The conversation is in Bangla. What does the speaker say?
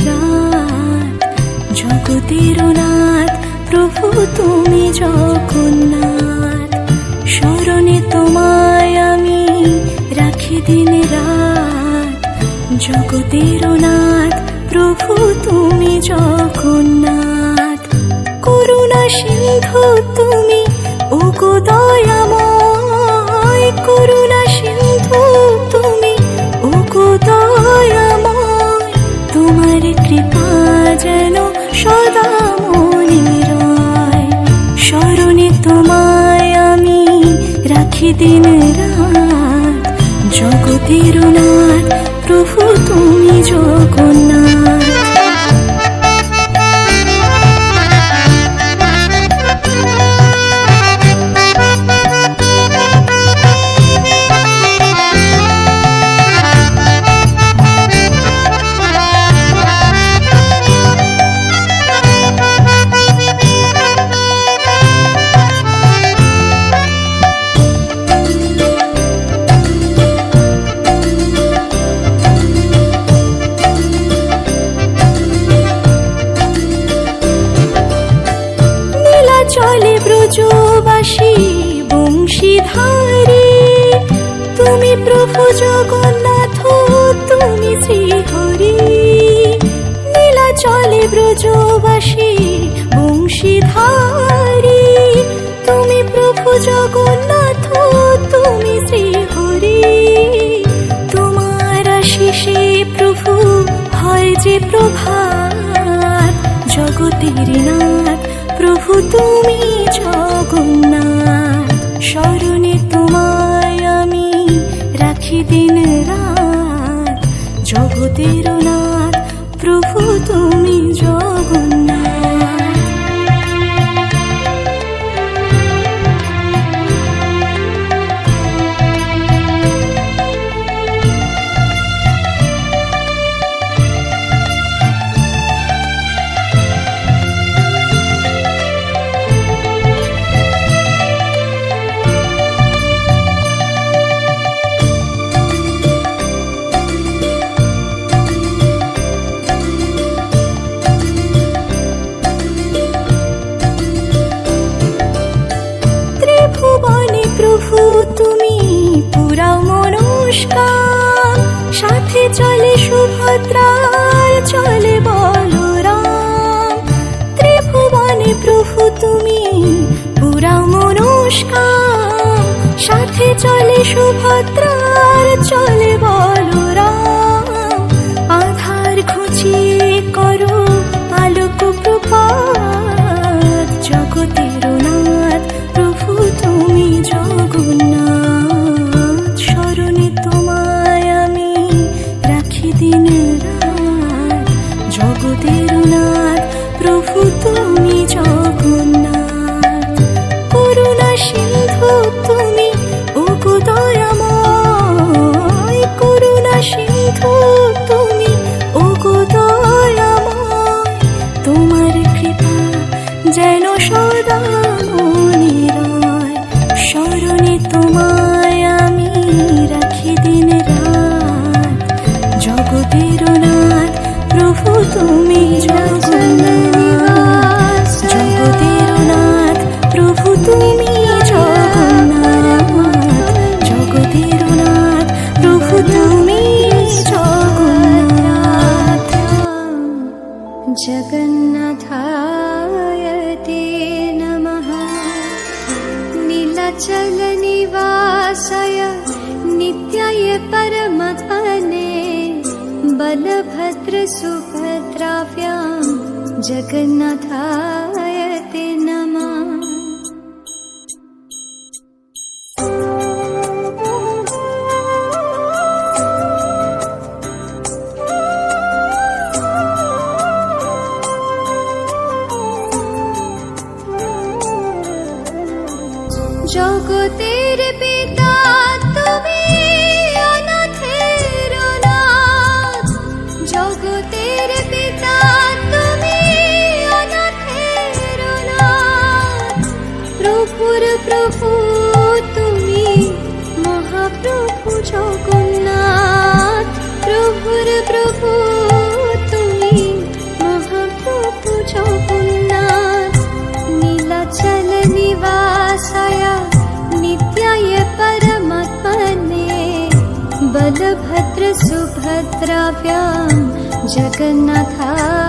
রাত, জগতের নাথ প্রভু তুমি জগন্নাথ। স্মরণে তোমায় আমি রাখি দিন রাত, জগতের নাথ প্রভু তুমি জগন্নাথ। করুণা সিন্ধু তুমি ওগো দয়াময়, করুণা সিন্ধু তুমি ওগো দয়াময়। তোমার কৃপা যেন সদা মনে রয়, স্মরণে তোমায় আমি রাখি দিন রাত, জগতের নাথ প্রভু তুমি জগন্নাথ। চলে ব্রজবাসী বংশীধারী, তুমি প্রভু জগন্নাথ তুমি শ্রীহরি। নীলা চলে ব্রজবাসী বংশীধারী, তুমি প্রভু জগন্নাথ তুমি শ্রীহরি। তোমার আশিসে প্রভু হয় যে প্রভাত, জগতের নাথ প্রভু তুমি জগন্নাথ। স্মরণে তোমায় আমি রাখি দিন রাত, জগতের নাথ প্রভু তুমি জগন্নাথ। তুমি পুরাও মনস্কার, সাথে চলে সুভদ্রার চলে বলরাম। ত্রিভুবনে প্রভু তুমি পুরাও মনস্কার, সাথে চলে সুভদ্রার চলে বলরাম। আধার ঘুচিয়ে করো আলোক প্রপাত, জগতের নাথ প্রভু তুমি জগন্নাথ। স্মরণে তোমায় আমি রাখি দিন রাত, জগতের নাথ প্রভু তুমি জগন্নাথ। করুণা সিন্ধু তুমি ওগো দয়াময়, করুণা সিন্ধু তুমি ওগো দয়াময়। তোমার কৃপা যেন সদা মনে রয়, স্মরণে তোমায় আমি রাখি দিন রাত, জগতের নাথ প্রভু তুমি জগন্নাথ। জগতের নাথ প্রভু তুমি জগন্নাথ, জগতের নাথ প্রভু তুমি জগন্নাথ। জগন্নাথায় তে নমঃ। নীলাচল নিবাসায় নিত্যায় পরমধনে, বলভদ্র সুভদ্রাভ্যাম জগন্নাথায় তে নমঃ। জগতের পিতা তুমি অনাথের নাথ, জগতের পিতা তুমি অনাথের सुभद्राभ्यां जगन्नाथाय